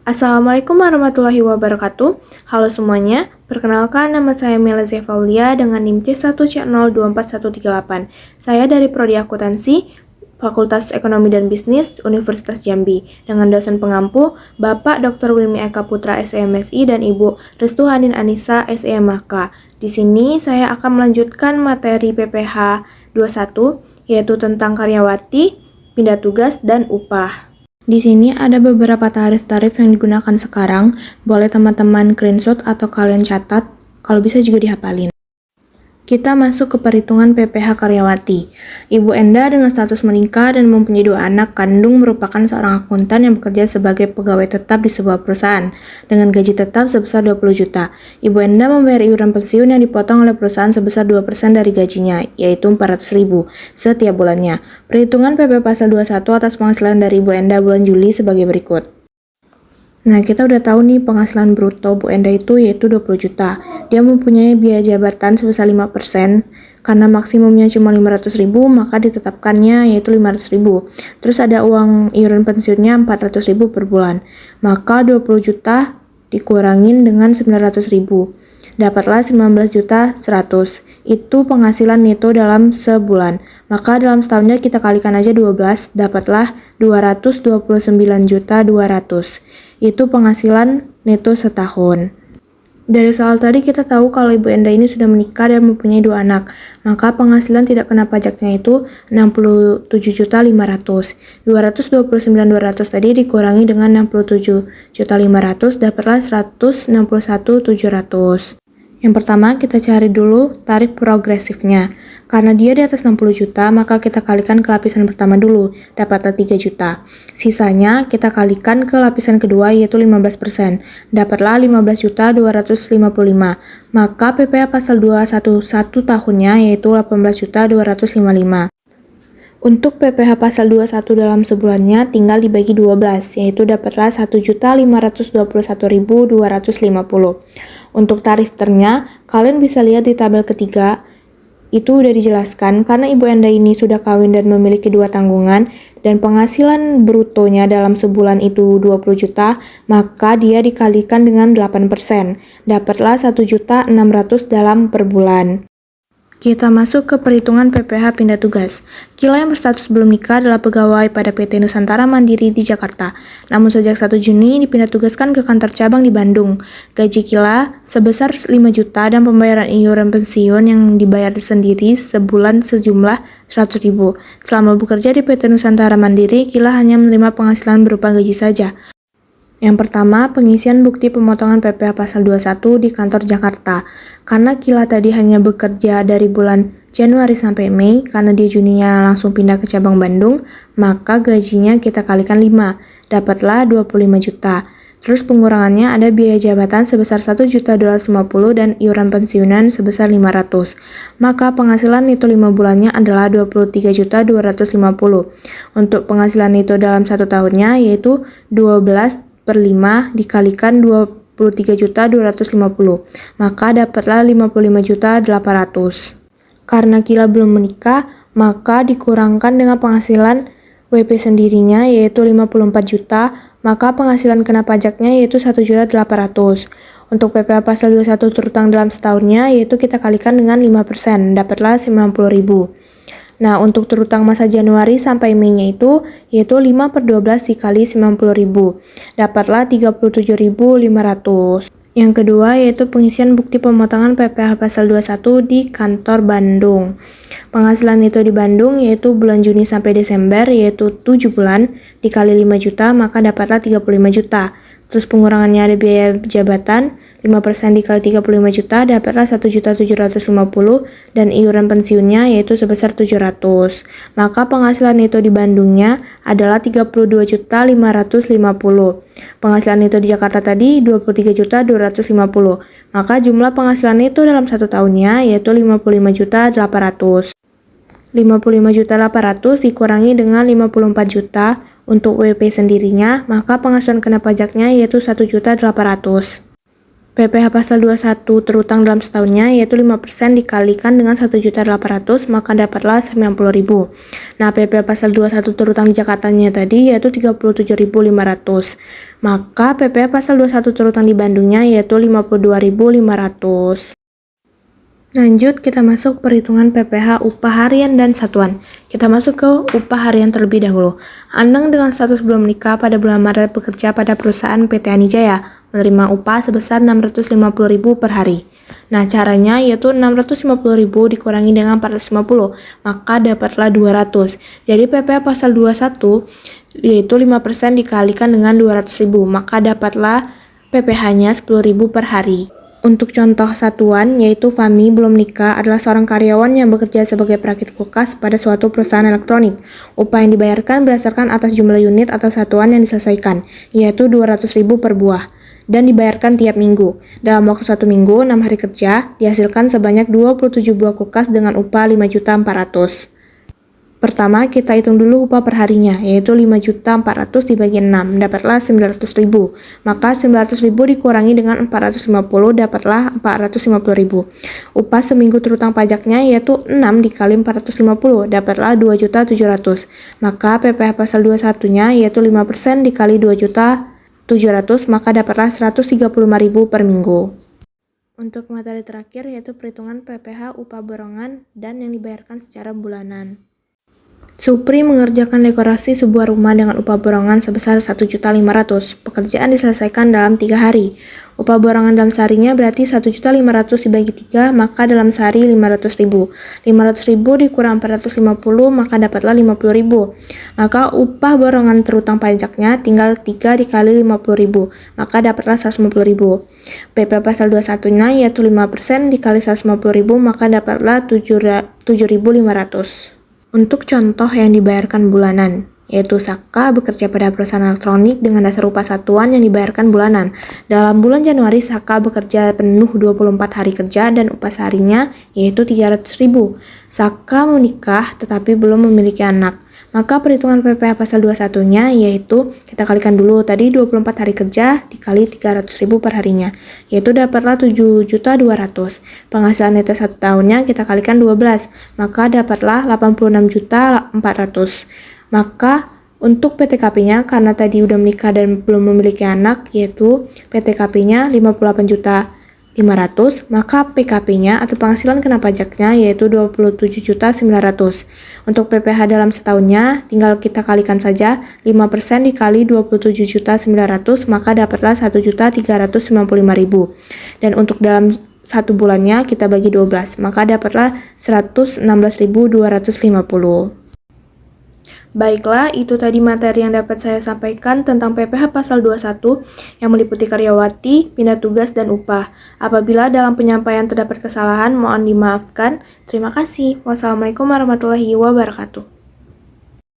Assalamualaikum warahmatullahi wabarakatuh. Halo semuanya, perkenalkan nama saya Mela Zefaulia dengan NIM C1C024138. Saya dari Prodi Akuntansi, Fakultas Ekonomi dan Bisnis, Universitas Jambi, dengan dosen pengampu Bapak Dr. Wilmi Eka Putra SEMSI dan Ibu Restu Hanin Anissa SEMHK. Di sini saya akan melanjutkan materi PPH 21, yaitu tentang karyawati, pindah tugas, dan upah. Di sini ada beberapa tarif-tarif yang digunakan sekarang. Boleh teman-teman screenshot atau kalian catat, kalau bisa juga dihafalin. Kita masuk ke perhitungan PPH karyawati. Ibu Enda dengan status menikah dan mempunyai 2 anak kandung merupakan seorang akuntan yang bekerja sebagai pegawai tetap di sebuah perusahaan dengan gaji tetap sebesar 20 juta. Ibu Enda membayar iuran pensiun yang dipotong oleh perusahaan sebesar 2% dari gajinya, yaitu 400.000 setiap bulannya. Perhitungan PP pasal 21 atas penghasilan dari Ibu Enda bulan Juli sebagai berikut. Nah, kita udah tahu nih penghasilan bruto Bu Enda itu yaitu 20 juta. Dia mempunyai biaya jabatan sebesar 5%. Karena maksimumnya cuma 500.000, maka ditetapkannya yaitu 500.000. Terus ada uang iuran pensiunnya 400.000 per bulan. Maka 20 juta dikurangin dengan 900.000. Dapatlah 19.100.000. Itu penghasilan neto dalam sebulan. Maka dalam setahunnya kita kalikan aja 12, dapatlah 229.200.000. Itu penghasilan neto setahun. Dari soal tadi kita tahu kalau Ibu Enda ini sudah menikah dan mempunyai 2 anak, maka penghasilan tidak kena pajaknya itu 67.500.000. 229.200 tadi dikurangi dengan 67.500 dapatlah 161.700. Yang pertama kita cari dulu tarif progresifnya. Karena dia di atas 60 juta, maka kita kalikan ke lapisan pertama dulu, dapatlah 3 juta. Sisanya kita kalikan ke lapisan kedua yaitu 15%, dapatlah 15.255. Maka PPh pasal 211 tahunnya yaitu 18.255. Untuk PPh pasal 21 dalam sebulannya tinggal dibagi 12, yaitu dapatlah 1.521.250. Untuk tarif ternya, kalian bisa lihat di tabel ketiga, itu udah dijelaskan karena Ibu Enda ini sudah kawin dan memiliki 2 tanggungan dan penghasilan brutonya dalam sebulan itu 20 juta, maka dia dikalikan dengan 8%, dapatlah 1.600.000 dalam per bulan. Kita masuk ke perhitungan PPh pindah tugas. Kila yang berstatus belum nikah adalah pegawai pada PT Nusantara Mandiri di Jakarta. Namun sejak 1 Juni dipindah tugaskan ke kantor cabang di Bandung. Gaji Kila sebesar 5 juta dan pembayaran iuran pensiun yang dibayar sendiri sebulan sejumlah 100.000. Selama bekerja di PT Nusantara Mandiri, Kila hanya menerima penghasilan berupa gaji saja. Yang pertama, pengisian bukti pemotongan PPh pasal 21 di kantor Jakarta. Karena Kila tadi hanya bekerja dari bulan Januari sampai Mei, karena dia Juninya langsung pindah ke cabang Bandung, maka gajinya kita kalikan 5, dapatlah 25 juta. Terus pengurangannya ada biaya jabatan sebesar 1.250.000 dan iuran pensiunan sebesar 500. Maka penghasilan neto 5 bulannya adalah 23.250. Untuk penghasilan neto dalam 1 tahunnya yaitu 12/5 dikalikan 23.250, maka dapatlah 55.800. Karena Kila belum menikah, maka dikurangkan dengan penghasilan WP sendirinya yaitu 54 juta, maka penghasilan kena pajaknya yaitu 1.800.000. Untuk PPh pasal 21 terutang dalam setahunnya yaitu kita kalikan dengan 5%, dapatlah 90.000. Nah, untuk terutang masa Januari sampai Mei-nya itu, yaitu 5/12 dikali 90.000. Dapatlah 37.500. Yang kedua, yaitu pengisian bukti pemotongan PPh pasal 21 di kantor Bandung. Penghasilan itu di Bandung, yaitu bulan Juni sampai Desember, yaitu 7 bulan, dikali 5 juta, maka dapatlah 35 juta. Terus pengurangannya ada biaya jabatan, 5% dikali 35 juta dapatlah 1.750.000 dan iuran pensiunnya yaitu sebesar 700. Maka penghasilan neto di Bandungnya adalah 32.550. Penghasilan neto di Jakarta tadi 23.250. Maka jumlah penghasilan neto dalam 1 tahunnya yaitu 55.800. 55.800 dikurangi dengan 54 juta untuk WP sendirinya, maka penghasilan kena pajaknya yaitu 1.800. PPh pasal 21 terutang dalam setahunnya yaitu 5% dikalikan dengan 1.800.000 maka dapatlah 90.000. Nah, PP pasal 21 turut tanggung Jakartanya tadi yaitu 37.500. Maka PP pasal 21 turut tanggung di Bandungnya yaitu 52.500. Lanjut, kita masuk perhitungan PPh upah harian dan satuan. Kita masuk ke upah harian terlebih dahulu. Anang dengan status belum menikah pada bulan Maret bekerja pada perusahaan PT Anijaya, menerima upah sebesar 650.000 per hari. Nah, caranya yaitu 650.000 dikurangi dengan 450, maka dapatlah 200. Jadi PPh pasal 21 yaitu 5% dikalikan dengan 200.000, maka dapatlah PPh-nya 10.000 per hari. Untuk contoh satuan, yaitu Fami belum nikah adalah seorang karyawan yang bekerja sebagai perakit kulkas pada suatu perusahaan elektronik. Upah yang dibayarkan berdasarkan atas jumlah unit atau satuan yang diselesaikan, yaitu 200.000 per buah, dan dibayarkan tiap minggu. Dalam waktu 1 minggu, 6 hari kerja, dihasilkan sebanyak 27 buah kulkas dengan upah 5.400.000. Pertama, kita hitung dulu upah per harinya, yaitu 5.400.000 dibagi 6, dapatlah 900.000. Maka 900.000 dikurangi dengan 450, dapatlah 450.000. Upah seminggu terutang pajaknya yaitu 6 dikali 450, dapatlah 2.700.000. Maka PPh pasal 21-nya yaitu 5% dikali 2.700.000, maka dapatlah 135.000 per minggu. Untuk materi terakhir yaitu perhitungan PPh upah borongan dan yang dibayarkan secara bulanan. Supri mengerjakan dekorasi sebuah rumah dengan upah borongan sebesar 1.500.000. Pekerjaan diselesaikan dalam 3 hari. Upah borongan dalam seharinya berarti 1.500.000 dibagi 3, maka dalam sehari 500.000. 500.000 dikurang 450, maka dapatlah 50.000. Maka upah borongan terutang pajaknya tinggal 3 dikali 50.000, maka dapatlah 150.000. PP pasal 21-nya yaitu 5% dikali 150.000, maka dapatlah 7.500. Untuk contoh yang dibayarkan bulanan, yaitu Saka bekerja pada perusahaan elektronik dengan dasar upah satuan yang dibayarkan bulanan. Dalam bulan Januari, Saka bekerja penuh 24 hari kerja dan upah seharinya yaitu 300.000. Saka menikah tetapi belum memiliki anak. Maka perhitungan PPh pasal 21-nya yaitu kita kalikan dulu tadi 24 hari kerja dikali 300.000 per harinya, yaitu dapatlah 7.200.000. Penghasilan neto 1 tahunnya kita kalikan 12, maka dapatlah 86.400.000. Maka untuk PTKP-nya karena tadi udah menikah dan belum memiliki anak yaitu PTKP-nya 58.500.000, maka PKP-nya atau penghasilan kena pajaknya yaitu 27.900.000. Untuk PPh dalam setahunnya tinggal kita kalikan saja 5% dikali 27.900.000, maka dapatlah 1.395.000. Dan untuk dalam 1 bulannya kita bagi 12, maka dapatlah 116.250. Baiklah, itu tadi materi yang dapat saya sampaikan tentang PPh pasal 21 yang meliputi karyawati, pindah tugas, dan upah. Apabila dalam penyampaian terdapat kesalahan, mohon dimaafkan. Terima kasih. Wassalamualaikum warahmatullahi wabarakatuh.